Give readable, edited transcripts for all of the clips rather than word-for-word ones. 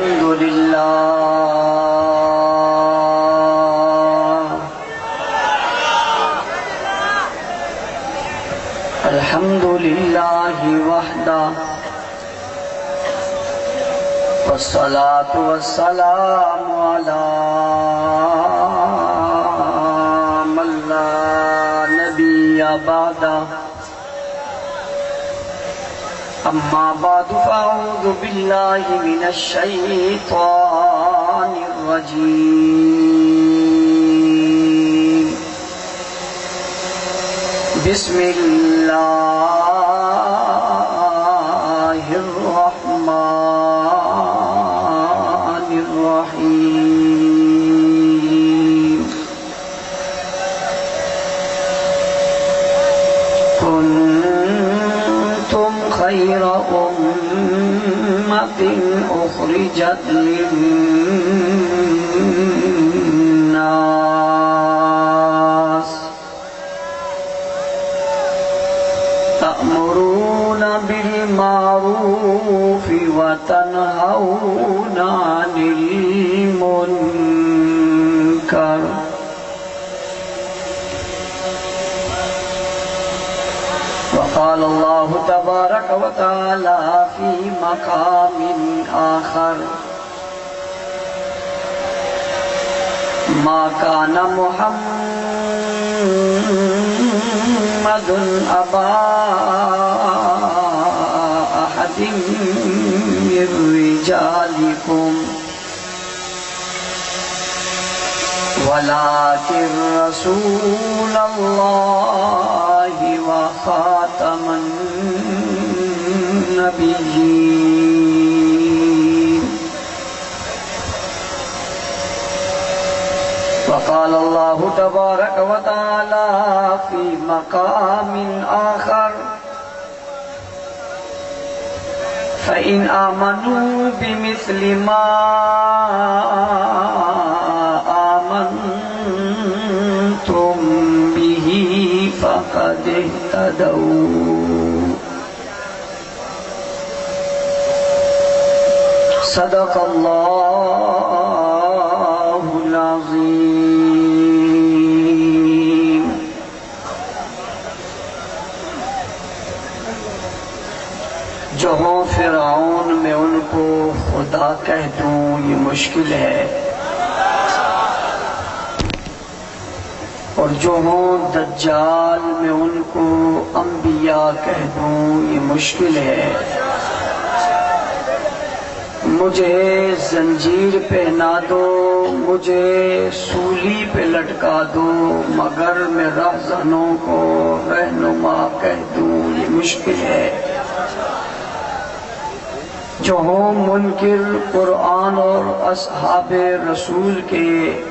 الحمد لله الحمد لله وحده والصلاة والسلام على من لا نبي بعده أما بعد فأعوذ بالله من الشيطان الرجيم بسم الله الرحمن الرحيم كنتم خير أمة أخرجت للناس تأمرون بالمعروف وتنهون عن المنكر وقال الله تبارك وتعالى في مقام آخر ما كان محمد أبا أحد من رجالكم ولكن رسول الله وخاتم النبيين وقال الله تبارك وتعالى في مقام آخر فإن آمنوا بمثل ما آمنتم به فقد اهتدوا صدق الله العظيم جو ہوں فرعون میں ان کو خدا کہہ دوں یہ مشکل ہے، اور جو ہوں دجال میں ان کو انبیاء کہہ دوں یہ مشکل ہے۔ مجھے زنجیر پہنا دو، مجھے سولی پہ لٹکا دو، مگر میں رہزنوں کو رہنما کہہ دوں یہ مشکل ہے۔ جو ہوں منکر قرآن اور اصحاب رسول کے،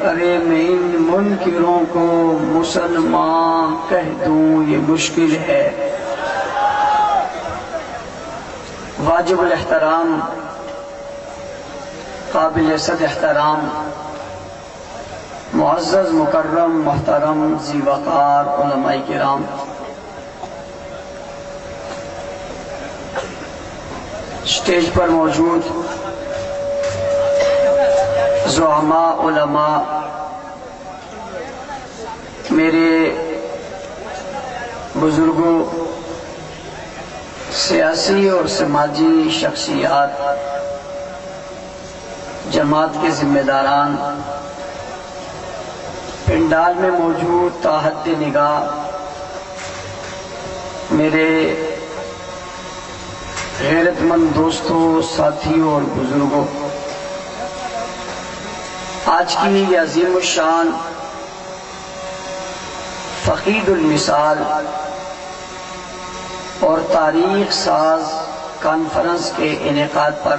ارے میں ان منکروں کو مسلمان کہہ دوں یہ مشکل ہے۔ واجب الاحترام، قابل صد احترام، معزز مکرم محترم ذی وقار علماء کرام، اسٹیج پر موجود زعماء علماء، میرے بزرگوں، سیاسی اور سماجی شخصیات، جماعت کے ذمہ داران، پنڈال میں موجود تاحد نگاہ میرے غیرت مند دوستوں، ساتھیوں اور بزرگوں، آج کی یہ عظیم الشان فقید المثال اور تاریخ ساز کانفرنس کے انعقاد پر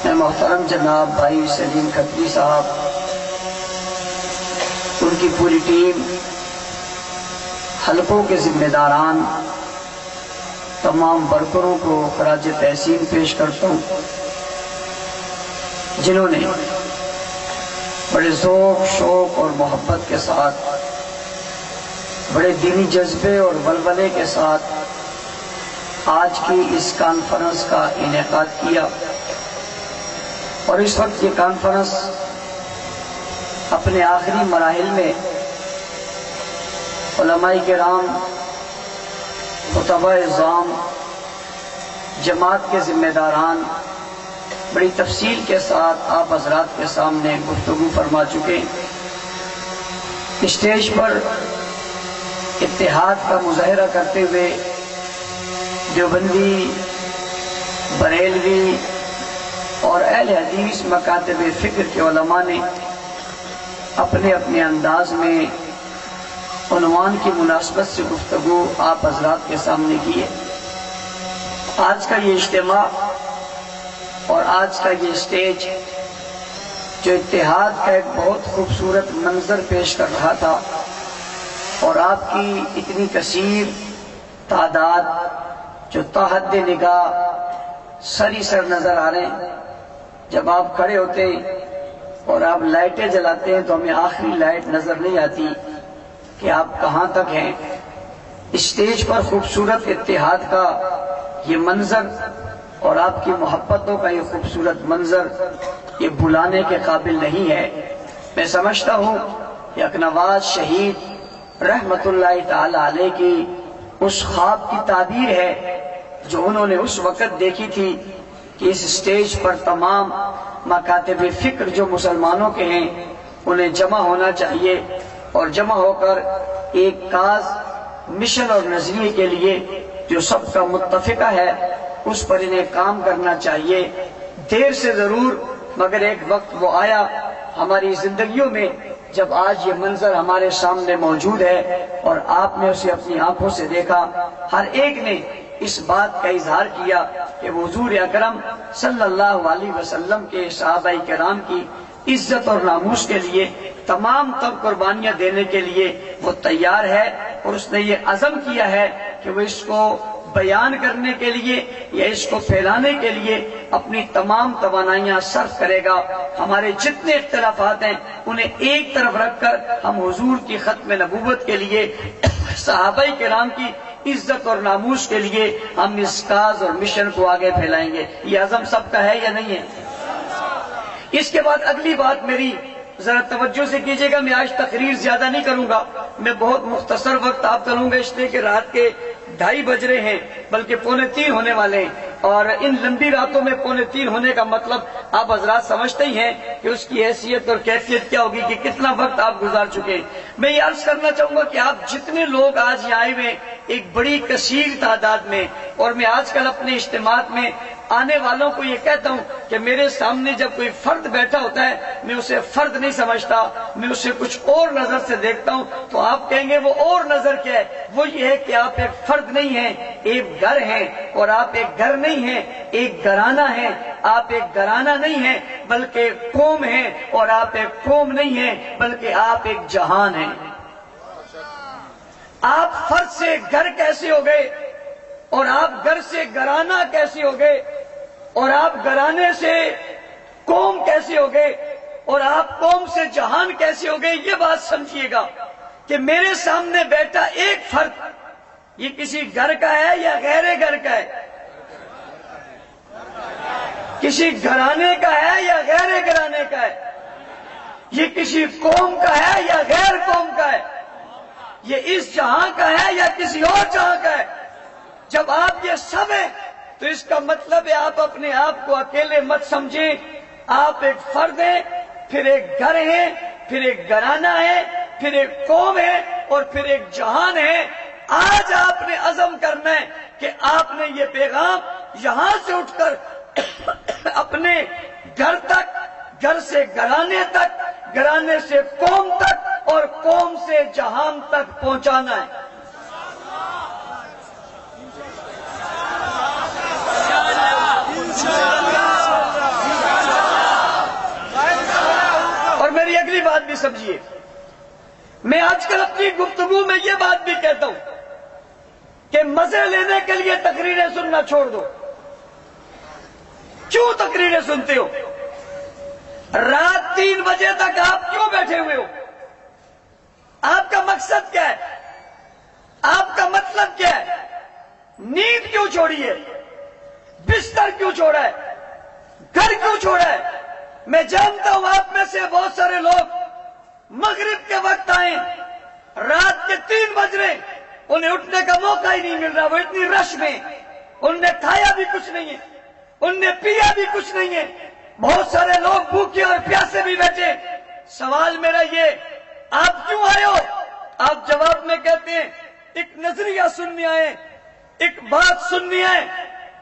میں محترم جناب بھائی سلیم کھتری صاحب، ان کی پوری ٹیم، حلقوں کے ذمہ داران، تمام ورکروں کو خراج تحسین پیش کرتا ہوں، جنہوں نے بڑے ذوق، شوق اور محبت کے ساتھ، بڑے دینی جذبے اور ولولے کے ساتھ آج کی اس کانفرنس کا انعقاد کیا۔ اور اس وقت یہ کانفرنس اپنے آخری مراحل میں علماء کرام، خطباء اعظام، جماعت کے ذمہ داران بڑی تفصیل کے ساتھ آپ حضرات کے سامنے گفتگو فرما چکے۔ اسٹیج پر اتحاد کا مظاہرہ کرتے ہوئے دیوبندی، بریلوی اور اہل حدیث مکاتب فکر کے علماء نے اپنے اپنے انداز میں عنوان کی مناسبت سے گفتگو آپ حضرات کے سامنے کی ہے۔ آج کا یہ اجتماع اور آج کا یہ اسٹیج جو اتحاد کا ایک بہت خوبصورت منظر پیش کر رہا تھا، اور آپ کی اتنی کثیر تعداد جو تحت نگاہ سری سر نظر آ رہے ہیں، جب آپ کھڑے ہوتے اور آپ لائٹیں جلاتے ہیں تو ہمیں آخری لائٹ نظر نہیں آتی کہ آپ کہاں تک ہیں۔ اسٹیج پر خوبصورت اتحاد کا یہ منظر اور آپ کی محبتوں کا یہ خوبصورت منظر یہ بھلانے کے قابل نہیں ہے۔ میں سمجھتا ہوں کہ اکنواز شہید رحمت اللہ تعالی علیہ کی اس خواب کی تعبیر ہے جو انہوں نے اس وقت دیکھی تھی کہ اس اسٹیج پر تمام مکاتب فکر جو مسلمانوں کے ہیں انہیں جمع ہونا چاہیے، اور جمع ہو کر ایک کاز، مشن اور نظریے کے لیے جو سب کا متفقہ ہے اس پر انہیں کام کرنا چاہیے۔ دیر سے ضرور، مگر ایک وقت وہ آیا ہماری زندگیوں میں جب آج یہ منظر ہمارے سامنے موجود ہے اور آپ نے اسے اپنی آنکھوں سے دیکھا۔ ہر ایک نے اس بات کا اظہار کیا کہ حضور اکرم صلی اللہ علیہ وسلم کے صحابہ کرام کی عزت اور ناموس کے لیے تمام تر قربانیاں دینے کے لیے وہ تیار ہے، اور اس نے یہ عزم کیا ہے کہ وہ اس کو بیان کرنے کے لیے یا اس کو پھیلانے کے لیے اپنی تمام توانائیاں صرف کرے گا۔ ہمارے جتنے اختلافات ہیں انہیں ایک طرف رکھ کر ہم حضور کی ختم نبوت کے لیے، صحابہ کرام کی عزت اور ناموس کے لیے ہم اس کاز اور مشن کو آگے پھیلائیں گے۔ یہ عزم سب کا ہے یا نہیں ہے؟ اس کے بعد اگلی بات میری ذرا توجہ سے کیجئے گا۔ میں آج تقریر زیادہ نہیں کروں گا، میں بہت مختصر وقت آپ کا لوں گا، اس لیے کہ رات کے 2:30 بج رہے ہیں، بلکہ 2:45 ہونے والے ہیں، اور ان لمبی راتوں میں 2:45 ہونے کا مطلب آپ حضرات سمجھتے ہی ہیں کہ اس کی حیثیت اور کیفیت کیا ہوگی، کہ کتنا وقت آپ گزار چکے ہیں۔ میں یہ عرض کرنا چاہوں گا کہ آپ جتنے لوگ آج یہاں آئے ہوئے ایک بڑی کثیر تعداد میں، اور میں آج کل اپنے اجتماعات میں آنے والوں کو یہ کہتا ہوں کہ میرے سامنے جب کوئی فرد بیٹھا ہوتا ہے میں اسے فرد نہیں سمجھتا، میں اسے کچھ اور نظر سے دیکھتا ہوں۔ تو آپ کہیں گے وہ اور نظر کیا ہے؟ وہ یہ ہے کہ آپ ایک فرد نہیں ہیں، ایک گھر ہیں، اور آپ ایک گھر نہیں ہیں، ایک گھرانہ ہیں۔ آپ ایک گھرانہ نہیں ہیں بلکہ قوم ہیں، اور آپ ایک قوم نہیں ہیں بلکہ آپ ایک جہان ہیں۔ آپ فرد سے گھر کیسے ہو گئے، اور آپ گھر سے گھرانہ کیسے ہو گئے، اور آپ گھرانے سے قوم کیسے ہو گئے، اور آپ قوم سے جہان کیسے ہو گئے؟ یہ بات سمجھیے گا کہ میرے سامنے بیٹھا ایک فرد یہ کسی گھر کا ہے یا غیر گھر کا ہے؟ کسی گھرانے کا ہے یا غیر گھرانے کا ہے؟ یہ کسی قوم کا ہے یا غیر قوم کا ہے؟ یہ اس جہاں کا ہے یا کسی اور جہاں کا ہے؟ جب آپ یہ سب ہیں تو اس کا مطلب ہے آپ اپنے آپ کو اکیلے مت سمجھیں۔ آپ ایک فرد ہیں، پھر ایک گھر ہیں، پھر ایک گھرانہ ہے، پھر ایک قوم ہے، اور پھر ایک جہان ہے۔ آج آپ نے عزم کرنا ہے کہ آپ نے یہ پیغام یہاں سے اٹھ کر اپنے گھر تک، گھر سے گھرانے تک، گھرانے سے قوم تک، اور قوم سے جہان تک پہنچانا ہے۔ اور میری اگلی بات بھی سمجھیے، میں آج کل اپنی گفتگو میں یہ بات بھی کہتا ہوں کہ مزے لینے کے لیے تقریریں سننا چھوڑ دو۔ کیوں تقریریں سنتے ہو؟ رات 3 بجے تک آپ کیوں بیٹھے ہوئے ہو؟ آپ کا مقصد کیا ہے؟ آپ کا مطلب کیا ہے؟ نیند کیوں چھوڑی ہے؟ بستر کیوں چھوڑا ہے؟ گھر کیوں چھوڑا ہے؟ میں جانتا ہوں آپ میں سے بہت سارے لوگ مغرب کے وقت آئے، رات کے 3 بج رہے، انہیں اٹھنے کا موقع ہی نہیں مل رہا، وہ اتنی رش میں، ان نے کھایا بھی کچھ نہیں ہے، ان نے پیا بھی کچھ نہیں ہے، بہت سارے لوگ بھوکے اور پیاسے بھی بیٹھے۔ سوال میرا یہ، آپ کیوں آئے ہو؟ آپ جواب میں کہتے ہیں ایک نظریہ سننے آئے، ایک بات سننی ہے،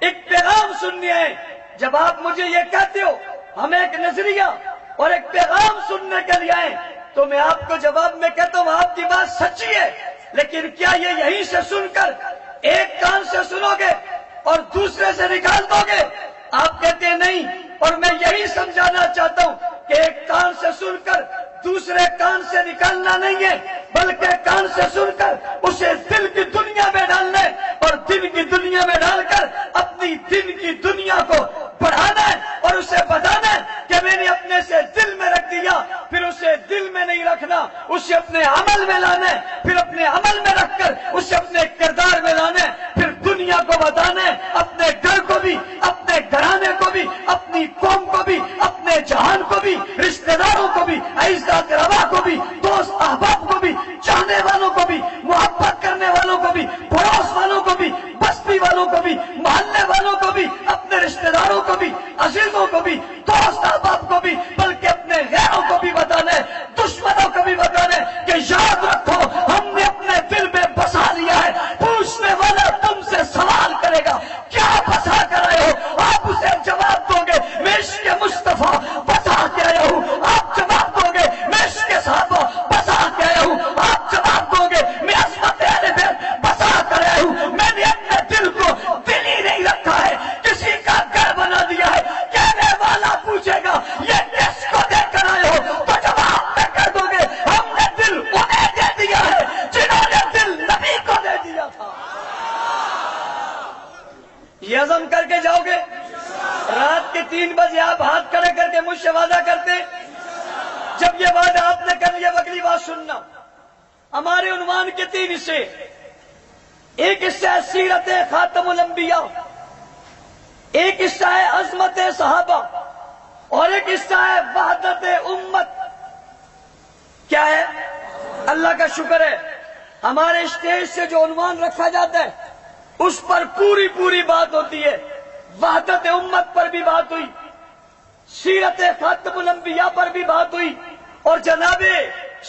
ایک پیغام سننی ہے۔ جب آپ مجھے یہ کہتے ہو ہمیں ایک نظریہ اور ایک پیغام سننے کے لیے آئے، تو میں آپ کو جواب میں کہتا ہوں آپ کی بات سچی ہے، لیکن کیا یہ یہیں سے سن کر ایک کان سے سنو گے اور دوسرے سے نکال دو گے؟ آپ کہتے ہیں نہیں، اور میں یہی سمجھانا چاہتا ہوں کہ ایک کان سے سن کر دوسرے کان سے نکالنا نہیں ہے، بلکہ کان سے سن کر اسے دل کی دنیا میں ڈالنا ہے، اور دل کی دنیا میں ڈال کر اپنی دل کی دنیا کو بڑھانا ہے اور اسے بتانا ہے کہ میں نے اپنے سے دل میں رکھ دیا، پھر اسے دل میں نہیں رکھنا، اسے اپنے عمل میں لانا ہے، پھر اپنے عمل میں رکھ کر اسے اپنے کردار میں لانا ہے، پھر دنیا کو بتانا ہے، اپنے گھر کو بھی، اپنے گھرانے کو بھی، اپنی قوم کو بھی، اپنے جہان کو بھی، رشتہ داروں کو بھی، عزت روا کو بھی، دوست احباب کو بھی، چاہنے والوں کو بھی، محبت کرنے والوں کو بھی، پڑوس والوں کو بھی، بستی والوں کو بھی، محلے والوں کو بھی، اپنے رشتہ داروں کو بھی، عزیزوں کو بھی، دوست احباب کو بھی، بلکہ اپنے غیروں کو بھی بتانا ہے، دشمنوں کو بھی بتانا ہے کہ یاد رکھو ہم نے اپنے دل میں بسا لیا ہے۔ پوچھنے والا تم سے سوال کرے گا کیا بسا کر آئے ہو؟ آپ اسے جواب دو گے میں عشق مصطفیٰ بسا کے آیا ہوں۔ آپ جواب دو گے میں عشق صحابہ بسا کے آیا ہوں۔ آپ جواب دو گے میں عظمت اہل بیت بسا کر آیا ہوں۔ میں نے اپنے دل کو دل ہی نہیں رکھا ہے، کسی کا گھر بنا دیا ہے۔ کہنے والا پوچھے گا یہ کس کو دے کر آئے ہو؟ تو جواب میں کر دو گے ہم نے دل انہیں دے دیا ہے جنہوں نے دل نبی کو دے دیا تھا۔ یہ عزم کر کے جاؤ گے؟ رات کے 3 بجے آپ ہاتھ کھڑے کر کے مجھ سے وعدہ کرتے، جب یہ وعدہ آپ نے کر لیا اگلی بات سننا۔ ہمارے عنوان کے 3 حصے، ایک حصہ ہے سیرت خاتم الانبیاء، ایک حصہ ہے عظمت صحابہ، اور ایک حصہ ہے وحدت امت۔ کیا ہے؟ اللہ کا شکر ہے ہمارے اسٹیج سے جو عنوان رکھا جاتا ہے اس پر پوری بات ہوتی ہے۔ وحدت امت پر بھی بات ہوئی، سیرت خاتم الانبیاء پر بھی بات ہوئی، اور جناب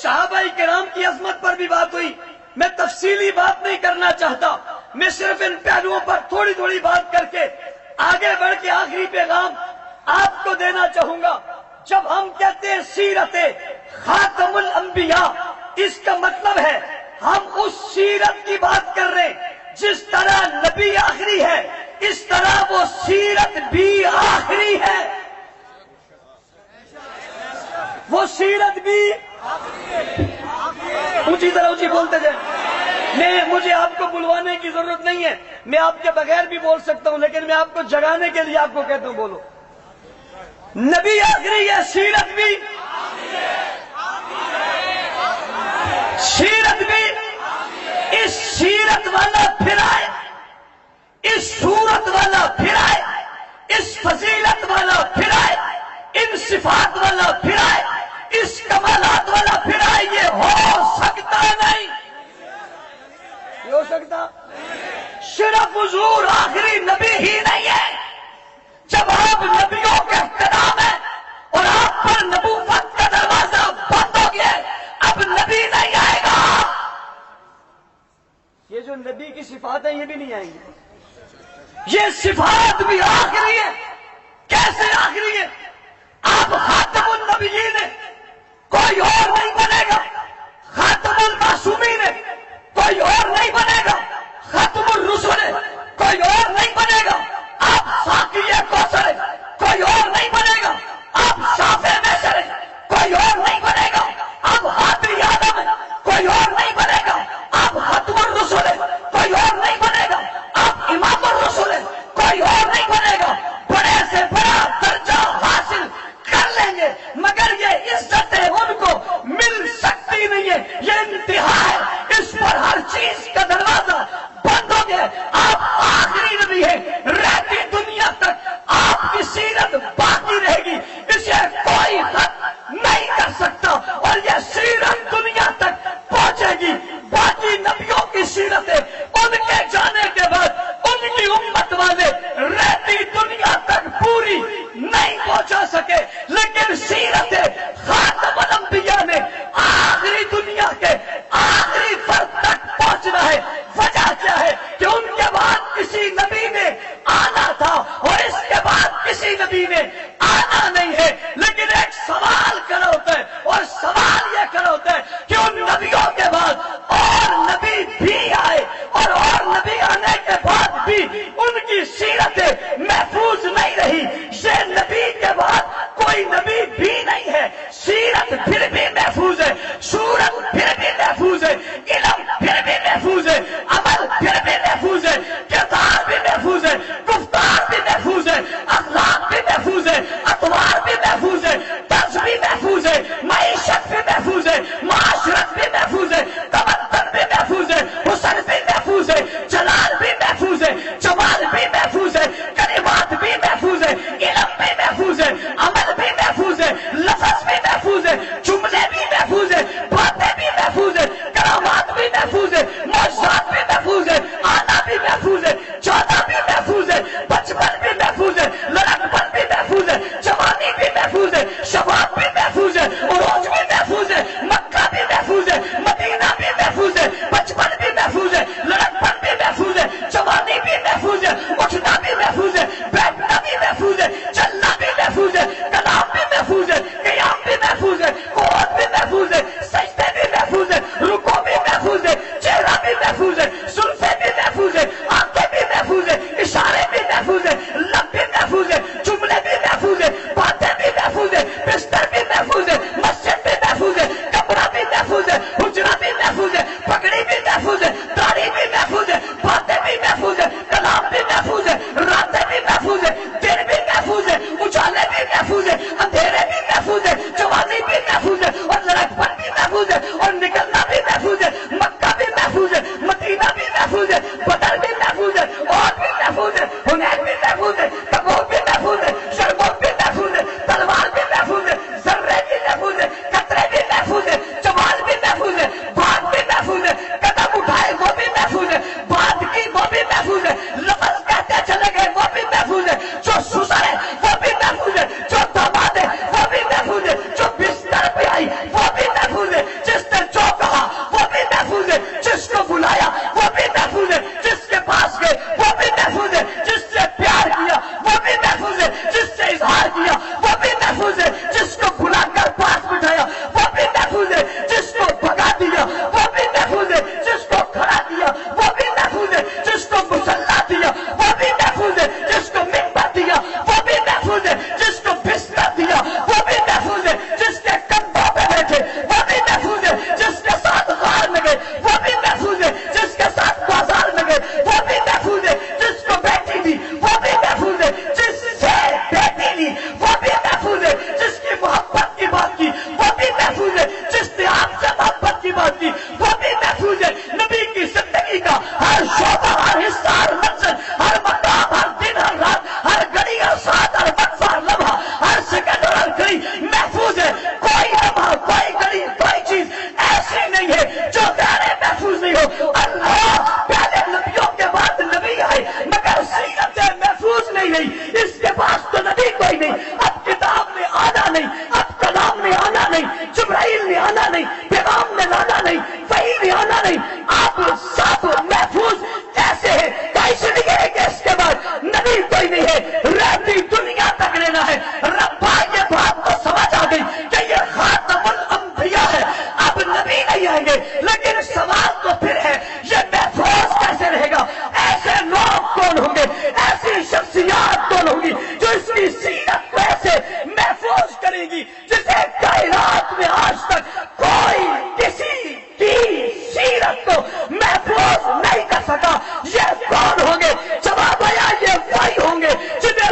صحابہ کرام کی عظمت پر بھی بات ہوئی۔ میں تفصیلی بات نہیں کرنا چاہتا، میں صرف ان پہلوؤں پر تھوڑی بات کر کے آگے بڑھ کے آخری پیغام آپ کو دینا چاہوں گا۔ جب ہم کہتے ہیں سیرت خاتم الانبیاء، اس کا مطلب ہے ہم اس سیرت کی بات کر رہے ہیں جس طرح نبی آخری ہے اس طرح وہ سیرت بھی آخری ہے، وہ سیرت بھی اونچی طرح اونچی بولتے جائیں۔ مجھے آپ کو بلوانے کی ضرورت نہیں ہے، میں آپ کے بغیر بھی بول سکتا ہوں، لیکن میں آپ کو جگانے کے لیے آپ کو کہتا ہوں بولو۔ نبی آخری ہے، سیرت بھی، سیرت بھی، اس سیرت والا پھر آئے، اس صورت والا پھر آئے، اس فضیلت والا پھر آئے، ان صفات والا پھر آئے، اس کمالات والا پھر آئے۔ یہ ہو سکتا نہیں، یہ ہو سکتا؟ صرف حضور آخری نبی ہی نہیں ہے۔ جب آپ نبیوں کے احترام ہے اور آپ پر نبوت کا دروازہ بند ہو گیا، اب نبی نہیں آئے گا۔ یہ جو نبی کی صفات ہیں یہ بھی نہیں آئیں گی، یہ صفات بھی آخری ہے۔ کیسے آخری ہے؟ آپ خاتم النبیین ہیں، کوئی اور نہیں بنے گا۔ خاتم المعصومین ہے، کوئی اور نہیں بنے گا۔ خاتم الرسل ہے، کوئی اور نہیں بنے گا۔ آپ ساقی کوثر ہے، کوئی اور نہیں بنے گا۔ آپ شافع میسر ہے، کوئی اور نہیں بنے گا۔ آپ حاتری آدم ہے، کوئی اور نہیں بنے گا۔ آپ ختم الرسل ہے، کوئی اور نہیں بنے گا۔ آپ امام الرسل ہے، کوئی اور نہیں بنے گا۔ بڑے سے بڑا درجہ حاصل کر لیں گے مگر یہ عزتیں ان کو مل سکتی نہیں ہے، یہ انتہا ہے۔ اس پر ہر چیز کا دروازہ بند ہو گیا۔ آپ آخری نبی ہے، رہتی دنیا تک آپ کی سیرت باقی رہے گی، اسے تھا اور اس کے بعد کسی نبی نے آنا نہیں ہے، لیکن ایک سوال کھڑا ہوتا ہے، اور سوال یہ کھڑا ہوتا ہے کہ ان نبیوں کے بعد اور نبی بھی آئے، اور نبی آنے کے بعد بھی ان کی سیرتیں محفوظ نہیں رہی۔ یہ نبی کے بعد کوئی نبی بھی نہیں ہے، سیرت پھر بھی محفوظ ہے، صورت پھر بھی محفوظ ہے، علم پھر بھی محفوظ ہے، عمل پھر بھی محفوظ ہے، کردار بھی محفوظ ہے، گفتار بھی محفوظ ہے، اخلاق بھی محفوظ ہے، اطوار بھی محفوظ ہے، طرز بھی محفوظ ہے، معیشت بھی محفوظ ہے، معاشرت بھی محفوظ ہے، تمدن بھی محفوظ ہے، حسن بھی محفوظ ہے، جلال بھی محفوظ ہے، جمال بھی محفوظ ہے، کلمات بھی محفوظ ہے، علم بھی محفوظ ہے، عمل بھی محفوظ ہے، لفظ بھی محفوظ ہے، جملے بھی محفوظ ہے، باتیں بھی محفوظ ہے، کرامات بھی محفوظ ہے، معجزات بھی محفوظ ہے، آنا بھی محفوظ ہے، جانا بھی محفوظ ہے، بچپن بھی محفوظ ہے، لڑکپن بھی محفوظ ہے، جوانی بھی محفوظ ہے، شباب بھی محفوظ ہے، عروج بھی محفوظ ہے، مکہ بھی محفوظ ہے، مدینہ بھی محفوظ ہے، بچپن بھی محفوظ ہے، لڑکپن بھی محفوظ ہے، جوانی بھی محفوظ ہے، اٹھنا بھی محفوظ ہے، بیٹھنا بھی محفوظ ہے، چلنا بھی محفوظ ہے، کلام بھی محفوظ ہے، قیام بھی محفوظ ہے، قعود بھی محفوظ ہے، سجدے بھی محفوظ ہے، رکوع بھی محفوظ ہے، چہرہ بھی محفوظ ہے، زلفیں بھی محفوظ ہے، آنکھیں بھی محفوظ ہے، اشارے بھی محفوظ ہے، لب بھی محفوظ ہے، جملے بھی محفوظ ہے، باتیں بھی محفوظ ہے، بستر بھی محفوظ ہے، مسجد بھی محفوظ ہے، کمرہ بھی محفوظ ہے، حجرہ بھی محفوظ ہے، پگڑی بھی محفوظ ہے، داڑھی بھی محفوظ ہے، باتیں بھی محفوظ ہے، کلام بھی محفوظ ہے، راتیں بھی محفوظ ہے، دن بھی محفوظ ہے، اجالے بھی محفوظ ہے، اندھیرے بھی محفوظ ہے، جوانی بھی محفوظ ہے، اور لڑکپن بھی محفوظ ہے، اور نکلنا بھی محفوظ ہے، مکہ بھی محفوظ ہے، مدینہ بھی محفوظ ہے، بدر بھی محفوظ ہے، اور بھی محفوظ ہے، حنین بھی محفوظ ہے، تبوک بھی محفوظ ہے، یرموک بھی محفوظ ہے، تلوار بھی محفوظ ہے، ذرے بھی محفوظ ہے، قطرے بھی محفوظ ہے، جمال بھی محفوظ ہے، بات بھی محفوظ ہے، قدم اٹھائے وہ بھی محفوظ ہے، بات کی وہ بھی محفوظ ہے، لفظ کہتے چلے گئے وہ بھی محفوظ ہے، جو سسر ہے وہ بھی محفوظ ہے، جو داماد ہے وہ بھی محفوظ ہے، جو بستر پہ آئی وہ بھی محفوظ ہے، جس نے جو کہا وہ بھی محفوظ ہے، جس کو بلایا وہ بھی محفوظ ہے، جس کے پاس گئے وہ بھی محفوظ ہے، جس سے پیار کیا وہ بھی محفوظ ہے، جس سے اظہار کیا وہ بھی محفوظ ہے، جس کو بلا کر پاس بٹھایا وہ بھی محفوظ ہے، جس کو بھگا دیا وہ بھی محفوظ ہے، جس کو کھڑا دیا وہ بھی محفوظ ہے، جس کو مصلی دیا وہ بھی محفوظ ہے، جس کو منبر دیا وہ بھی محفوظ ہے، جس کو بستر دیا وہ بھی محفوظ ہے، جس کے کندھوں پہ بیٹھے وہ بھی محفوظ ہے، جس کے ساتھ غار میں گئے وہ بھی محفوظ ہے، جس کے ساتھ بازار میں گئے وہ بھی محفوظ ہے، جس کو بیٹی دی وہ بھی محفوظ ہے، جس سے بیٹی لی وہ بھی محفوظ ہے، جس کی محبت کی بات کی وہ بھی محفوظ ہے، جس نے آپ سے محبت کی بات کی وہ بھی محفوظ ہے۔ نبی کی زندگی کا ہر شعبہ، ہر حصہ، ہر منزل، ہر مقام، ہر دن، ہر رات، ہر گھڑی، ہر ساعت، ہر وقفہ، ہر لمحہ، ہر سیکنڈ اور ہر گھڑی محفوظ ہے۔ کوئی لمحہ، کوئی گھڑی، کوئی چیز ایسی نہیں ہے جو غیر محفوظ نہیں ہو۔ اللہ پہلے نبیوں کے بعد نبی آئے مگر سیرتیں محفوظ نہیں رہی، اس کے پاس تو نبی کوئی نہیں، اب کتاب میں آنا نہیں، اب کلام میں آنا نہیں، جبرائیل نے آنا نہیں، پیغام میں لانا نہیں، وحی میں آنا نہیں، اب سب محفوظ ایسے ہے کہ اس لیے کہ اس کے بعد نبی کوئی نہیں ہے، رہتی دنیا تک لینا ہے۔ ربا یہ بات تو سمجھ آ گئی کہ یہ خاتم الانبیاء ہے، اب نبی نہیں آئیں گے، لیکن سوال تو پھر ہے یہ محفوظ کیسے رہے گا؟ ایسے لوگ کون ہوں گے، ایسی شخصیات کون ہوں گی جو اس کی سیرت کو ایسے محفوظ کرے گی جسے کائنات میں آج تک کوئی کسی کی سیرت کو محفوظ نہیں کر سکا؟ یہ کون ہوں گے؟ جواب آیا یہ وہی ہوں گے جنہیں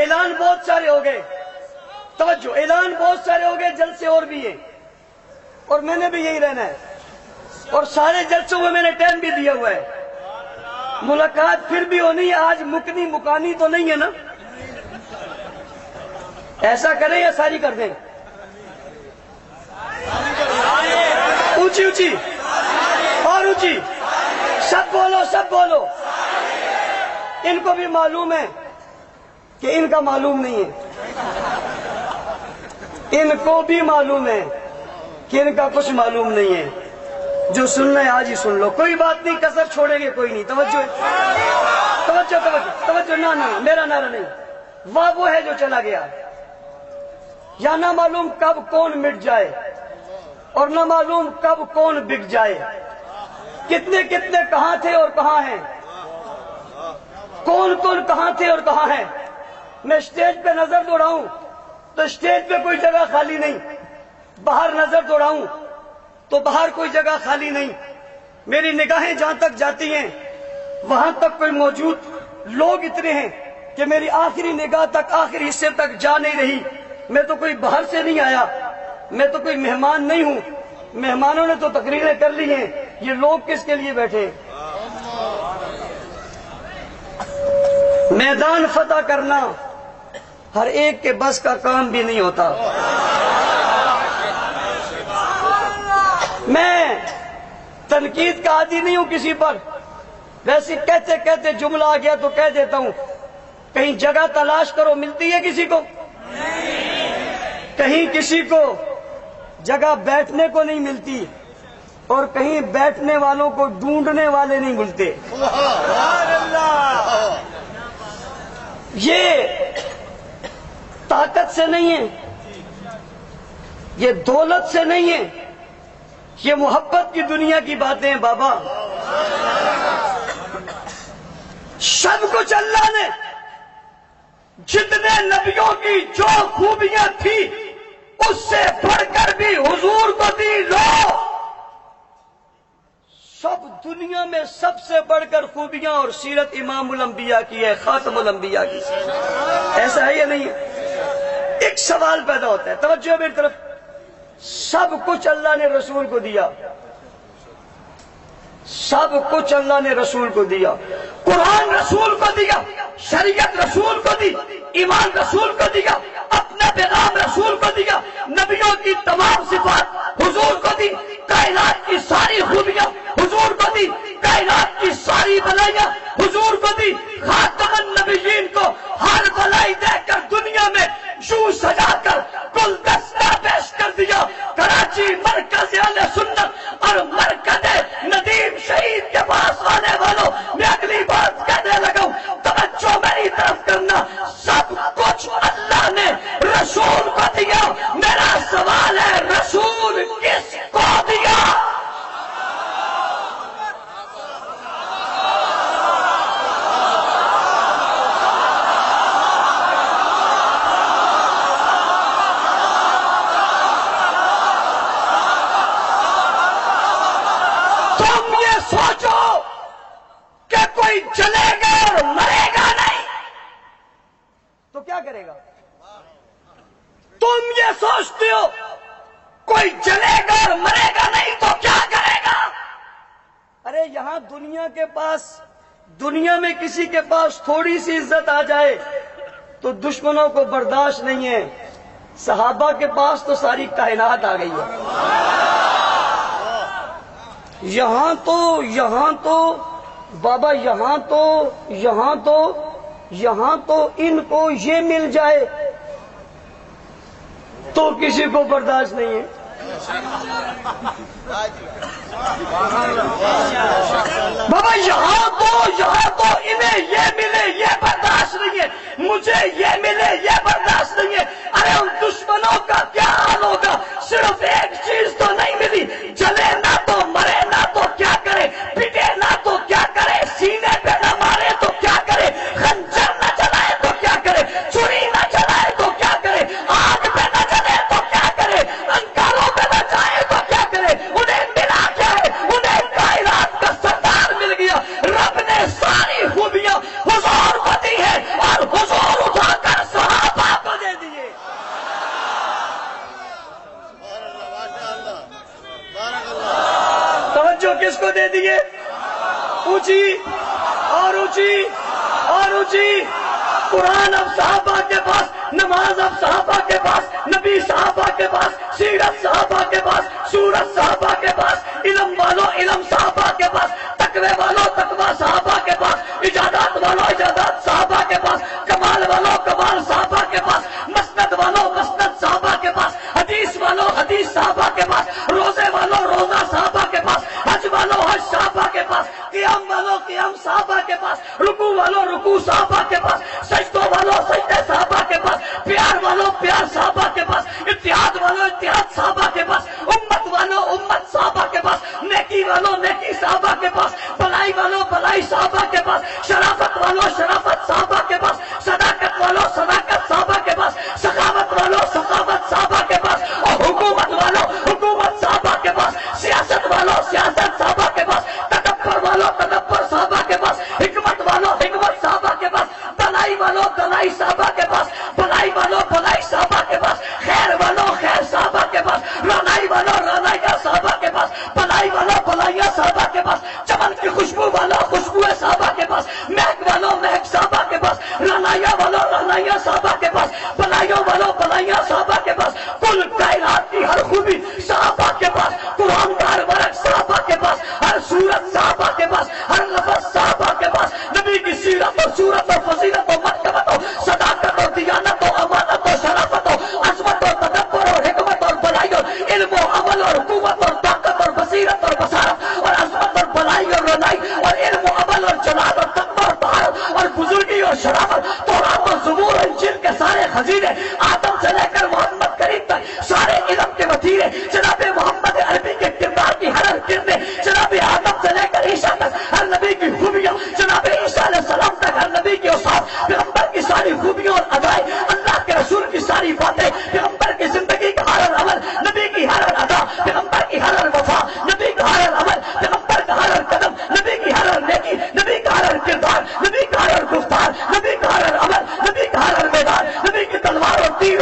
اعلان بہت سارے ہو گئے، توجہ، اعلان بہت سارے ہو گئے، جلسے اور بھی ہیں، اور میں نے بھی یہی رہنا ہے، اور سارے جلسوں میں میں نے ٹائم بھی دیا ہوا ہے۔ ملاقات پھر بھی ہونی ہے، آج مکنی مکانی تو نہیں ہے نا؟ ایسا کریں یا ساری کر دیں؟ اونچی اونچی اور اونچی، سب بولو سب بولو۔ ان کو بھی معلوم ہے کہ ان کا معلوم نہیں ہے، ان کو بھی معلوم ہے کہ ان کا کچھ معلوم نہیں ہے۔ جو سننا ہے آج ہی سن لو، کوئی بات نہیں، کسر چھوڑیں گے کوئی نہیں۔ توجہ توجہ توجہ توجہ، نہ میرا نعرہ نہیں، واہ وہ ہے جو چلا گیا، یا نہ معلوم کب کون مٹ جائے اور نہ معلوم کب کون بک جائے۔ کتنے کتنے کہاں تھے اور کہاں ہیں، کون کون کہاں تھے اور کہاں ہیں۔ میں اسٹیج پہ نظر دوڑاؤں تو اسٹیج پہ کوئی جگہ خالی نہیں، باہر نظر دوڑاؤں تو باہر کوئی جگہ خالی نہیں۔ میری نگاہیں جہاں تک جاتی ہیں وہاں تک کوئی موجود لوگ اتنے ہیں کہ میری آخری نگاہ تک، آخری حصے تک جا نہیں رہی۔ میں تو کوئی باہر سے نہیں آیا، میں تو کوئی مہمان نہیں ہوں، مہمانوں نے تو تقریریں کر لی ہیں، یہ لوگ کس کے لیے بیٹھے؟ میدان فتح کرنا ہر ایک کے بس کا کام بھی نہیں ہوتا۔ میں تنقید کا عادی نہیں ہوں کسی پر، ویسے کہتے کہتے جملہ آ گیا تو کہہ دیتا ہوں۔ کہیں جگہ تلاش کرو، ملتی ہے کسی کو؟ کہیں کسی کو جگہ بیٹھنے کو نہیں ملتی، اور کہیں بیٹھنے والوں کو ڈھونڈنے والے نہیں ملتے۔ یہ طاقت سے نہیں ہے، یہ دولت سے نہیں ہے، یہ محبت کی دنیا کی باتیں ہیں بابا۔ سب کچھ اللہ نے، جتنے نبیوں کی جو خوبیاں تھی اس سے بڑھ کر بھی حضور کو دی۔ لو سب دنیا میں سب سے بڑھ کر خوبیاں اور سیرت امام الانبیاء کی ہے، خاتم الانبیاء کی۔ ایسا ہے یا نہیں ہے؟ ایک سوال پیدا ہوتا ہے، توجہ میری طرف۔ سب کچھ اللہ نے رسول کو دیا، سب کچھ اللہ نے رسول کو دیا۔ قرآن رسول کو دیا، شریعت رسول کو دی، ایمان رسول کو دیا، اپنا پیغام رسول کو دیا، نبیوں کی تمام صفات حضور کو دی، کائنات کی ساری خوبیاں حضور کو دی، کائنات کی ساری بلائیاں حضور کو دی۔ خاتم النبیین کو ہر بلائی دے کر دنیا میں یوں سجا کر گلدستہ پیش کر دیا۔ کراچی مرکز اہل سنت اور مرکز ندیم شہید کے پاس آنے والوں میں اگلی بات کہنے لگا ہوں، توجہ میری طرف کرنا۔ سب کچھ اللہ نے رسول کو دیا، میرا سوال ہے رسول کس کو دیا؟ تم یہ سوچو کہ کوئی چلے گا اور مرے گا نہیں تو کیا کرے گا؟ تم یہ سوچتے ہو کوئی چلے گا اور مرے گا نہیں تو کیا کرے گا؟ ارے یہاں دنیا کے پاس، دنیا میں کسی کے پاس تھوڑی سی عزت آ جائے تو دشمنوں کو برداشت نہیں ہے، صحابہ کے پاس تو ساری کائنات آ گئی ہے۔ یہاں تو بابا، یہاں تو ان کو یہ مل جائے تو کسی کو برداشت نہیں ہے۔ بابا یہاں تو انہیں یہ ملے یہ برداشت نہیں ہے، مجھے یہ ملے یہ برداشت نہیں ہے۔ ارے ان دشمنوں کا کیا حال ہوگا؟ صرف ایک چیز تو نہیں ملی، جلے نہ تو مرے نہ تو کیا کرے، پٹے نہ تو کیا کرے، سینے پہ نہ مارے تو کیا کرے، خنجر نہ چلائے تو کیا کرے، چھری نہ چلائے تو کیا کرے، آگ پہ نہ چلے تو کیا کرے، انگاروں پہ نہ جائے تو کیا کرے۔ انہیں ملا کیا ہے؟ انہیں کائنات کا سردار مل گیا۔ رب نے ساری خوبیاں حضور کو دی ہے اور حضور اٹھا کر چاہیے؟ اونچی اور اونچی اور اونچی. قرآن اب صحابہ کے پاس، نماز اب صحابہ کے پاس، نبی صحابہ کے پاس، سیرت صحابہ کے پاس، سورت صحابہ کے پاس، علم والو علم صحابہ کے پاس، تقوی والو تقوی صحابہ کے پاس، اجادات والو اجادات صحابہ کے پاس، کمال والو کمال صحابہ کے پاس، مسند والو مسند صحابہ کے پاس، حدیث والو حدیث صحابہ کے پاس، روزے والو روزہ صحابہ کے پاس، حج والو حج صحابہ کے پاس، قیام والو قیام صحابہ کے پاس، رکوع والو رکوع صحابہ کے پاس، سجدوں والو سجدے صحابہ کے پاس، پیار والو پیار صحابہ کے پاس، اتحاد والو اتحاد صحابہ کے پاس، امت والو امت صحابہ کے پاس، نیکی والو نیکی صحابہ کے پاس، بھلائی والو بھلائی صحابہ کے پاس، شرافت والو شرافت صحابہ کے پاس، صداقت والو صداقت صحابہ کے پاس، سخاوت والو سخاوت صحابہ کے پاس، اور حکومت والو حکومت صحابہ کے پاس، سیاست والو سیاست صحابہ کے پاس، تدبر والو تدبر صحابہ کے پاس، حکمت والو حکمت صحابہ کے پاس، دلائی والو دلائی صحابہ کے پاس، بھلائی والو بھلائی صحابہ کے پاس، خیر والو خیر صحابہ کے پاس، رانائی والو رانائیاں صحابہ کے پاس، بھلائی والو بھلائیاں صحابہ کے پاس، چمن کی خوشبو والا خوشبو صحابہ کے پاس، مہک والو مہک صحابہ کے پاس، رانائیاں والو رانائیاں صحابہ کے پاس، بھلائیوں والو بھلائیاں صحابہ کے پاس، کل کائنات کی ہر خوبی صحابہ کے پاس، قرآن کا ہر ورق صحابہ کے پاس، ہر صورت صحابہ کے پاس، ہر لفظ صحابہ کے پاس، نبی کی سیرت اور صورت اور فضیلت اور مرتبت اور صداقت اور دیانت اور امانت اور شرافت اور عظمت اور تدبر اور حکمت اور بلائی اور علم و عمل اور قوت اور طاقت اور بصیرت اور بصارت اور عظمت اور بلائی اور رنائی اور علم و عمل اور جلال اور تقوی اور طہارت اور بزرگی اور شرافت، تورات اور زبور اور انجیل کے سارے خزینے، آدم سے لے کر محمد کریم تک سارے علم کے وسیلے، جناب محمد عربی کے کردار کی ہر کردے، جناب آدم سے لے کر عیسیٰ تک ہر نبی کی خوبیاں، جناب عیسیٰ علیہ السلام تک ہر نبی کی اوصاف، پیغمبر کی ساری خوبیاں اور ادائیں، اللہ کے رسول کی ساری باتیں، پیغمبر کی زندگی کا ہر عمل، نبی کی ہر ادا، پیغمبر کی ہر وفا، نبی کا ہر عمل، پیغمبر کا ہر قدم، نبی کی ہر نیکی، نبی کا ہر کردار، نبی کا ہر گفتار، نبی کا ہر عمل، نبی کا ہر میدان، نبی کی تلوار اور تیر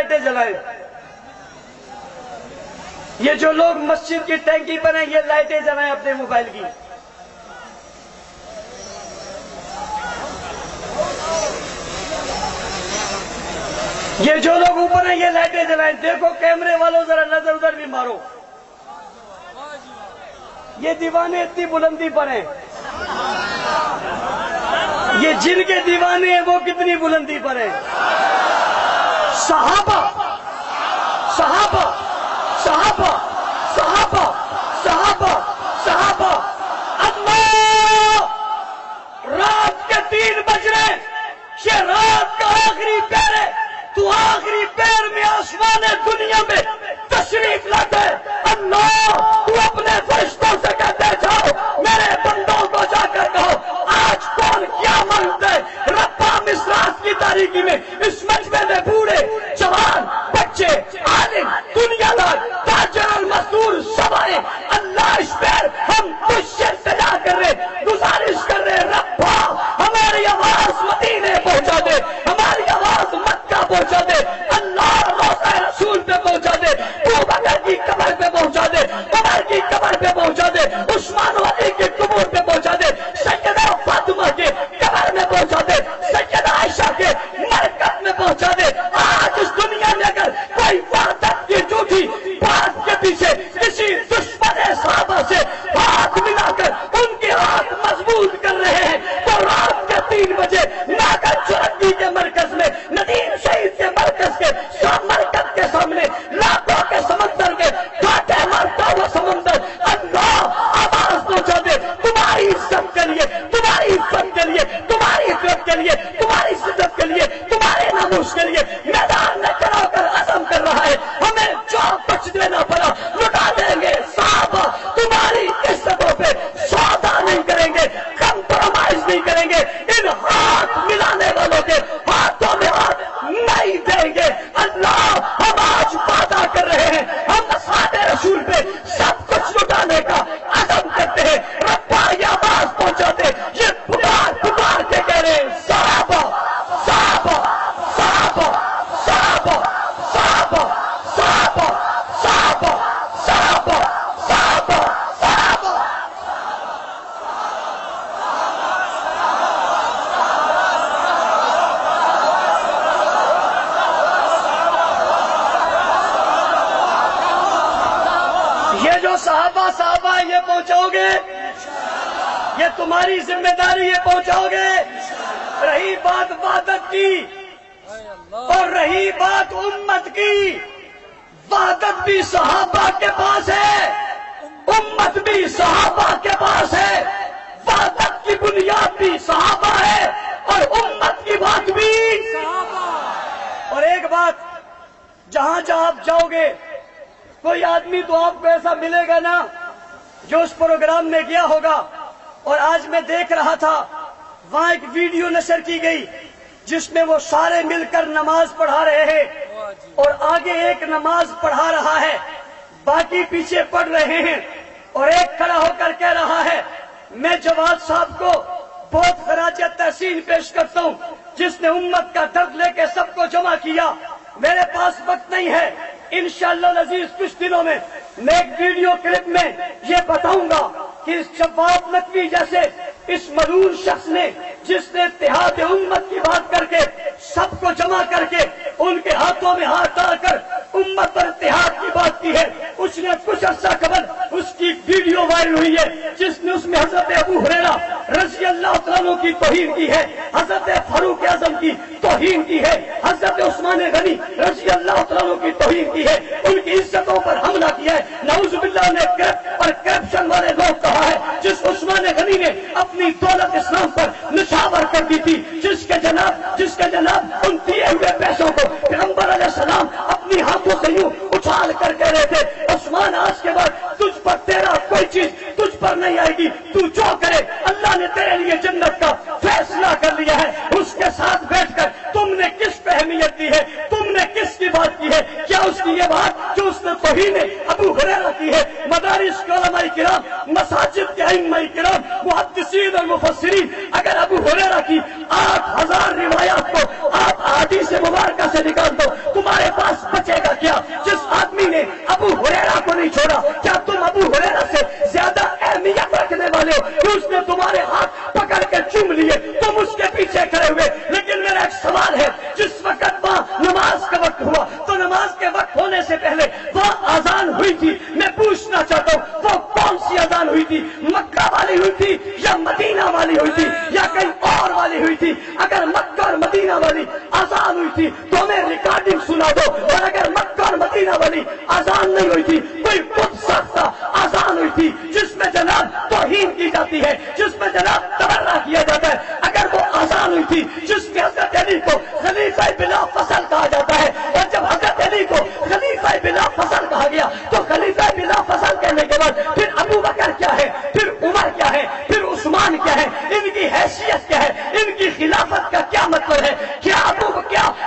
لائٹیں جلائیں. یہ جو لوگ مسجد کی ٹینکی پر ہیں یہ لائٹیں جلائیں اپنے موبائل کی. یہ جو لوگ اوپر ہیں یہ لائٹیں جلائیں. دیکھو کیمرے والوں ذرا نظر ادھر بھی مارو. یہ دیوانے اتنی بلندی پر ہیں. یہ جن کے دیوانے ہیں وہ کتنی بلندی پر ہیں. صحابہ صحابہ صحابہ صحابہ صحابہ صحابہ. اللہ رات کے 3 بج رہے. یہ رات کا آخری پہر ہے. تو آخری پیر میں آسمان دنیا میں تشریف لاتے. اللہ تو اپنے فرشتوں سے کہتے جاؤ میرے بندوں کو جا کر کہو آج کون کیا مانگتے. ربا مصراس کی تاریکی میں اس مجمع میں بوڑھے جوان بچے عالم دنیا دار تاجر المزدور سب آئے. اللہ اس پیر ہم کچھ سے التجا کر رہے گزارش کر رہے ربا ہماری آواز مدینے پہنچا دے. ہماری آواز مکہ پہنچا دے. اللہ روضہ رسول پہ پہنچا دے. ابوبکر کی قبر پہ پہنچا دے. عمر کی قبر پہ پہنچا دے. عثمان غنی کی قبر پہ پہنچا دے. سیدہ فاطمہ کے قبر میں پہنچا دے. سیدہ عائشہ کے مرکز میں پہنچا دے. آج اس دنیا میں اگر کوئی وحدت کی جھوٹی بات کے پیچھے کسی دشمن صحابہ سے ہاتھ ملا کر ان کے ہاتھ مضبوط کر رہے ہیں تو رات کے 3 بجے ناگر چورنگی کے مرکز میں ندیم شہید کے مرکز کے مرکز کے سامنے لاکھوں کے سمندر کے کاٹے مارتا ہوا سمندر اللہ آواز پہنچا دے. تمہاری عزت کے لیے تمہاری عزت کے لیے تمہاری عزت کے لیے تمہاری عزت کے لیے تمہارے ناموس کے لیے میدان میں کھڑا کر عزم کر رہا ہے. ہمیں جو کچھ دینا پڑا لٹا دیں گے. صحابہ تمہاری عزتوں پہ سودا نہیں کریں گے. کمپرومائز نہیں کریں گے. ان ہاتھ ملانے والوں کے ہاتھوں میں ہاتھ نہیں دیں گے. اللہ ہم آج وعدہ کر رہے ہیں ہم اصحاب رسول پہ سب کچھ لٹانے کا عزم کرتے ہیں. ربا یہ آواز پہنچاتے یہ پکار پکار کے کہہ رہے ہیں صحابہ صحابہ صحابہ صحابہ صحابہ صحابہ صحابہ صحابہ صحابہ صحابہ. یہ جو صحابہ صحابہ یہ پہنچاؤ گے یہ تمہاری ذمہ داری یہ پہنچاؤ گے. رہی بات وحدت کی اور رہی بات امت کی وحدت بھی صحابہ کے پاس ہے امت بھی صحابہ کے پاس ہے. وحدت کی بنیاد بھی صحابہ ہے اور امت کی بات بھی صحابہ. اور ایک بات جہاں جہاں آپ جاؤ گے کوئی آدمی تو آپ کو ایسا ملے گا نا جو اس پروگرام میں گیا ہوگا. اور آج میں دیکھ رہا تھا وہاں ایک ویڈیو نشر کی گئی جس میں وہ سارے مل کر نماز پڑھا رہے ہیں اور آگے ایک نماز پڑھا رہا ہے باقی پیچھے پڑھ رہے ہیں اور ایک کھڑا ہو کر کہہ رہا ہے میں جواد صاحب کو بہت خراج تحسین پیش کرتا ہوں جس نے امت کا درد لے کے سب کو جمع کیا. میرے پاس وقت نہیں ہے انشاءاللہ العزیز کچھ دنوں میں ایک ویڈیو کلپ میں یہ بتاؤں گا کہ شفاعت نقوی جیسے اس ملعون شخص نے جس نے اتحاد امت کی بات کر کے سب کو جمع کر کے ان کے ہاتھوں میں ہاتھ ڈال کر امت اور اتحاد کی بات کی ہے. اس نے کچھ عرصہ قبل اس کی ویڈیو وائرل ہوئی ہے جس نے اس میں حضرت ابو ہریرہ رضی اللہ عنہ کی توہین کی ہے. حضرت فاروق اعظم کی توہین کی ہے. حضرت عثمان غنی رضی اللہ عنہ کی توہین کی ہے. ان کی عزتوں پر حملہ کیا ہے. نعوذ باللہ نے کرپ اور کرپشن والے لوگ کہا ہے جس عثمان غنی نے اپنی دولت اسلام پر نشاور کر دی تھی جس کے جناب ان دیے ہوئے پیسوں کو پیغمبر علیہ السلام اپنی ہاتھوں سے یوں اچھال کر کہہ رہے تھے عثمان آج کے بعد تجھ پر تیرا کوئی چیز تجھ پر نہیں آئے گی. تو جو کرے اللہ نے تیرے لیے جنت کا فیصلہ کر لیا ہے. اس کے ساتھ بیٹھ کر تم نے کس پہ اہمیت دی ہے تم نے کس کی بات کی ہے. کیا اس کی یہ بات جو اس نے توہین ابو ہریرہ کی ہے. مدارس کے علماء کرام مساجد کے ائمہ کرام محدثین اور مفسرین اگر ابو ہریرہ کی 8000 روایات کو آپ احادیث مبارکہ سے نکال دو تمہارے پاس والے ہو کہ اس نے تمہارے ہاتھ پکڑ کے چوم لیے، تم اس کے پیچھے کھڑے ہوئے. لیکن میرا ایک سوال ہے، جس وقت وہاں نماز کا وقت ہوا تو نماز کے وقت ہونے سے پہلے وہاں اذان ہوئی تھی. میں پوچھنا چاہتا ہوں وہ کون سی اذان ہوئی تھی؟ مکہ والی ہوئی تھی یا مدینہ والی ہوئی تھی یا کہیں اور والی ہوئی تھی؟ اگر مکہ اور مدینہ والی اذان ہوئی تھی تو ہمیں ریکارڈنگ سنا دو، اور اگر مکہ اور مدینہ والی اذان نہیں ہوئی تھی، کوئی خود ساختہ اذان ہوئی تھی جس میں جناب توہین کی جاتی ہے، جس میں جناب تبرہ کیا جاتا ہے، اگر وہ اذان ہوئی تھی جس میں حضرت علی کو خلیفہ بلا فصل کہا جاتا ہے، اور جب حضرت علی کو خلیفہ بلا فصل کہا گیا تو خلیفہ بلا فصل کہنے کے بعد پھر ابو بکر کیا ہے، پھر عمر کیا ہے، پھر عثمان کیا ہے، ان کی حیثیت کیا ہے، ان کی خلافت کا کیا مطلب ہے؟ کیا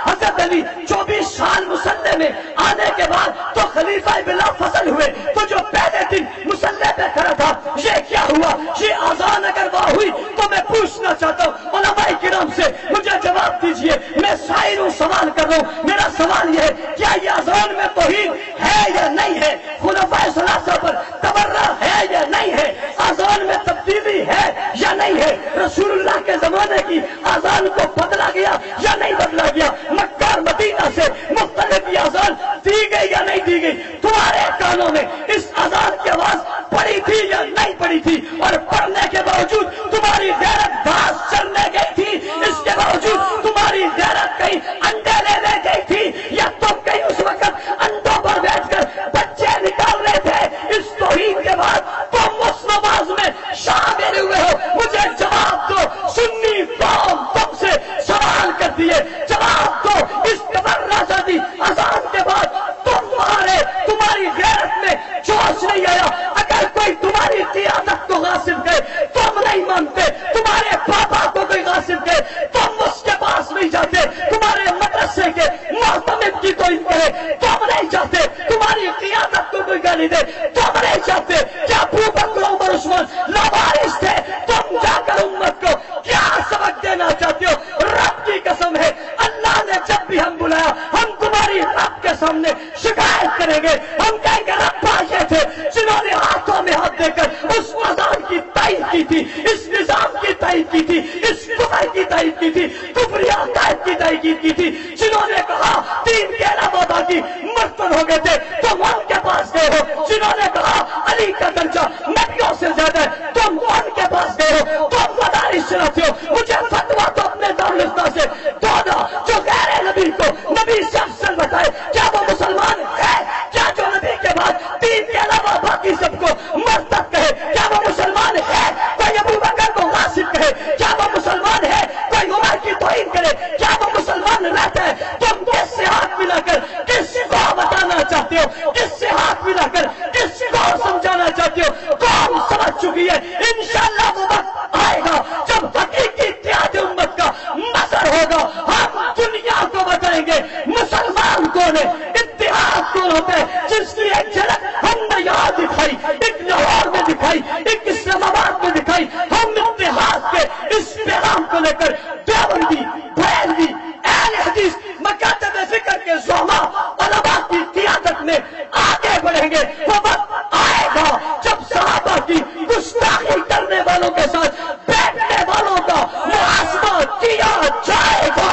حضرت علی 24 سال مسلح میں آنے کے بعد تو خلیفہ بلا فصل ہوئے، تو جو پہلے دن مسلح پہ کھڑا تھا یہ کیا ہوا؟ یہ اذان اگر وہ ہوئی تو میں پوچھنا چاہتا ہوں علماء کرام سے، مجھے جواب دیجئے. میں سائروں سوال کر رہا ہوں، میرا سوال یہ ہے کیا یہ اذان میں توہین ہے یا نہیں ہے؟ خلفائے ثلاثہ پر تبرہ ہے یا نہیں ہے؟ اذان میں تبدیلی ہے یا نہیں ہے؟ رسول اللہ کے زمانے کی اذان کو بدلا گیا یا نہیں بدلا گیا؟ مکہ اور مدینہ سے مختلف یہ اذان دی گئی یا نہیں دی گئی؟ تمہارے کانوں میں اس اذان کی آواز پڑی تھی یا نہیں پڑی تھی؟ اور پڑھنے کے باوجود تمہاری غیرت گھاس چرنے گئی تھی، اس کے باوجود تمہاری غیرت کہیں انڈے لینے گئی تھی، یا تم کہیں اس وقت انڈوں پر بیٹھ کر بچے نکال رہے تھے؟ اس توہین کے بعد تم اس نماز میں شامل ہوئے ہو. مجھے جواب دو، سنی قوم تم سے سوال کرتی ہے، جواب دو. اس تبرہ شادی اذان کے بعد تمہاری غیرت میں جوش نہیں آیا؟ اگر کوئی تمہاری قیادت کو غاصب کرے تم نہیں مانتے، تمہارے پاپا کو کوئی غاصب کرے تم اس کے پاس نہیں جاتے، تمہارے مدرسے کے محتمم کی کوئی کرے تم نہیں جاتے، تمہاری قیادت کو کوئی گالی دے تم نہیں جاتے. کیا ابو بکر عمر عثمان لاوارث تھے؟ تم جا کر امت کو کیا سبق دینا چاہتے ہو؟ رب کی قسم ہے، اللہ نے جب بھی ہم بلایا ہم تمہاری رب کے سامنے شکایت کریں گے. ہم کہیں گے رب یہ تھے جنہوں نے ہاتھوں میں ہاتھ دے کر اس اذان کی تائید کی تھی، اس نظام کی تائید کی تھی، اس کفر کی تائید کی تھی، کفری عقائد کی تائید کی تھی، جنہوں نے کہا دین کے علاوہ باقی مرتد ہو گئے تھے تم ان کے پاس گئے ہو، جنہوں نے کہا علی کا درجہ نبیوں سے زیادہ ہے تم ان کے پاس گئے ہو، تم مدارس چلاتے ہو. مجھے فتویٰ تو اپنے دارالفتہ سے دو نا، جو غیر نبی کو نبی سے افضل بتائے کیا وہ مسلمان ہے؟ کیا جو نبی کے بعد دین کے علاوہ باقی سب کو مرتد کہے کیا وہ مسلمان ہے؟ کوئی ابو بکر کو غاصب کہے کیا وہ مسلمان ہے؟ کوئی عمر کی توہین کرے کیا وہ مسلمان رہتا ہے؟ تم کس سے ہاتھ ملا کر کس کو بتانا چاہتے ہو؟ کس سے ہاتھ ملا کر کس کو سمجھانا چاہتے ہو؟ قوم سمجھ چکی ہے. انشاءاللہ وہ وقت آئے گا جب حقیقی اتحاد امت کا مظہر ہوگا. ہم دنیا کو بتائیں گے مسلمان کون ہے، اتحاد کون ہوتا ہے. جس کی ایک جھلک ہم نے یہاں دکھائی، ایک لاہور میں دکھائی، ایک اسلام آباد میں دکھائی. ہم اتحاد کے اس پیغام کو لے کر دیوبندی، بریلوی، اہل حدیث، مکاتب فکر کے زعماء علماء کی قیادت میں آگے بڑھیں گے. وہ وقت آئے گا جب صحابہ کی گستاخی کرنے والوں کے ساتھ بیٹھنے والوں کا محاسبہ کیا جائے گا.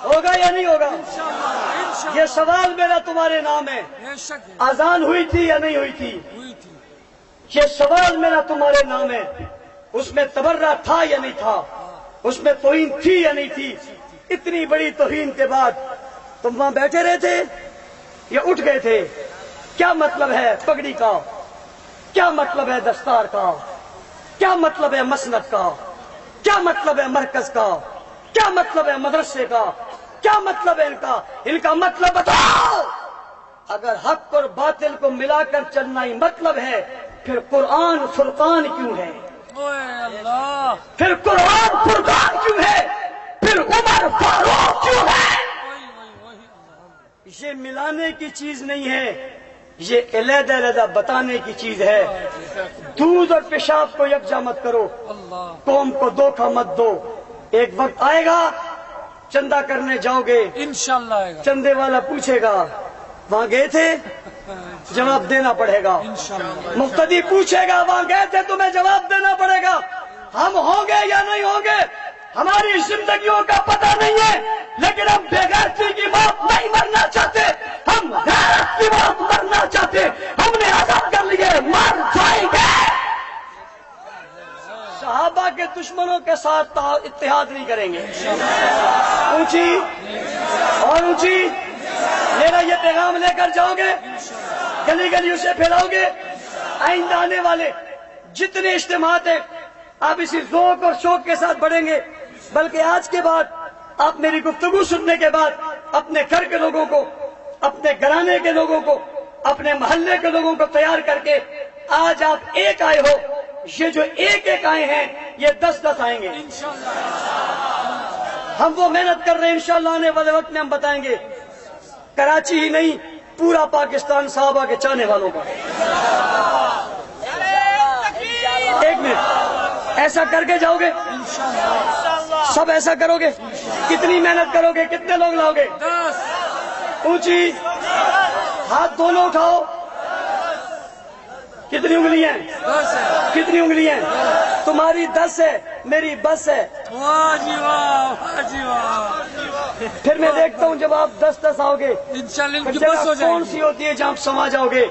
ہوگا یا نہیں ہوگا؟ یہ سوال میرا تمہارے نام ہے. اذان ہوئی تھی یا نہیں ہوئی تھی؟ یہ سوال میرا تمہارے نام ہے. اس میں تبرہ تھا یا نہیں تھا؟ اس میں توہین تھی یا نہیں تھی؟ اتنی بڑی توہین کے بعد تم وہاں بیٹھے رہے تھے یا اٹھ گئے تھے؟ کیا مطلب ہے پگڑی کا؟ کیا مطلب ہے دستار کا؟ کیا مطلب ہے مسند کا؟ کیا مطلب ہے مرکز کا؟ کیا مطلب ہے مدرسے کا؟ کیا مطلب ہے ان کا مطلب بتاؤ. اگر حق اور باطل کو ملا کر چلنا ہی مطلب ہے پھر قرآن فرقان کیوں ہے؟ پھر قرآن فرقان کیوں ہے؟ پھر عمر فاروق کیوں ہے؟ یہ ملانے کی چیز نہیں ہے، یہ علیحدہ علیحدہ بتانے کی چیز ہے. دودھ اور پیشاب کو یکجا مت کرو، قوم کو دھوکہ مت دو. ایک وقت آئے گا چندہ کرنے جاؤ گے، انشاءاللہ آئے گا. چندے والا پوچھے گا وہاں گئے تھے؟ جواب دینا پڑے گا. مقتدی پوچھے گا وہاں گئے تھے تمہیں جواب دینا پڑے گا. ہم ہوں گے یا نہیں ہوں گے ہماری زندگیوں کا پتہ نہیں ہے، لیکن ہم بے غیرتی کی موت نہیں مرنا چاہتے، ہم غیرت کی موت مرنا چاہتے. ہم نے عزم کر لیے مر جائیں گے. صحابہ کے دشمنوں کے ساتھ اتحاد نہیں کریں گے. اونچی اور اونچی میرا یہ پیغام لے کر جاؤ گے، گلی گلی اسے پھیلاؤ گے. آئندہ آنے والے جتنے اجتماعات ہیں آپ اسی ذوق اور شوق کے ساتھ بڑھیں گے، بلکہ آج کے بعد آپ میری گفتگو سننے کے بعد اپنے گھر کے لوگوں کو، اپنے گھرانے کے لوگوں کو، اپنے محلے کے لوگوں کو تیار کر کے آج آپ ایک آئے ہو. یہ جو ایک ایک آئے ہیں یہ 10 آئیں گے. ہم وہ محنت کر رہے ہیں، انشاءاللہ آنے والے وقت میں ہم بتائیں گے. کراچی ہی نہیں پورا پاکستان صحابہ کے چاہنے والوں کا. ایک منٹ ایسا کر کے جاؤ گے؟ سب ایسا کرو گے؟ کتنی محنت کرو گے؟ کتنے لوگ لاؤ گے؟ 10. اونچی ہاتھ دونوں اٹھاؤ. کتنی انگلیاں ہیں؟ 10 ہے. کتنی انگلیاں ہیں؟ تمہاری 10 ہے، میری بس ہے. واہ جی واہ، واہ جی واہ. پھر میں دیکھتا ہوں جب آپ 10 آؤ گے کون سی ہوتی ہے جہاں آپ سما جاؤ گے.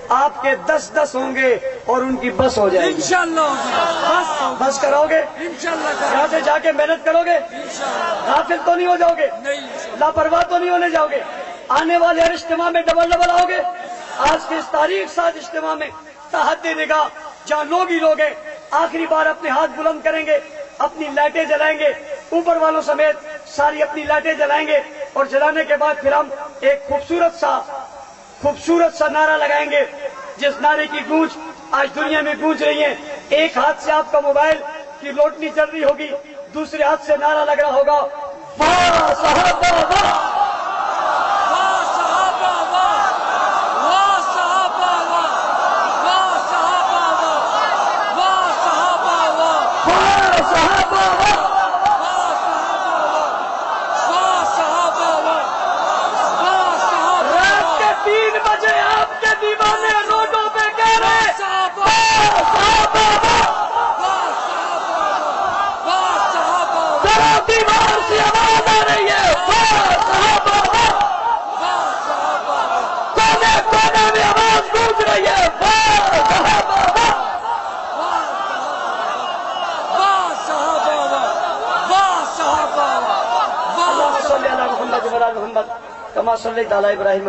آپ کے 10 ہوں گے اور ان کی بس ہو جائے گی. انشاءاللہ بس کراؤ گے. یہاں سے جا کے محنت کرو گے. غافل تو نہیں ہو جاؤ گے، لاپرواہ تو نہیں ہونے جاؤ گے. آنے والے ہر اجتماع میں ڈبل آؤ گے. آج کے اس تاریخ ساز اجتماع میں تحت نگاہ جہاں لوگ ہی لوگ ہیں، آخری بار اپنے ہاتھ بلند کریں گے، اپنی لائٹیں جلائیں گے، اوپر والوں سمیت ساری اپنی لائٹیں جلائیں گے، اور جلانے کے بعد پھر ہم ایک خوبصورت سا نعرہ لگائیں گے جس نعرے کی گونج آج دنیا میں گونج رہی ہے. ایک ہاتھ سے آپ کا موبائل کی روشنی چل رہی ہوگی، دوسرے ہاتھ سے نعرہ لگ رہا ہوگا واہ صحابہ واہ. کما صلی علی ابراہیم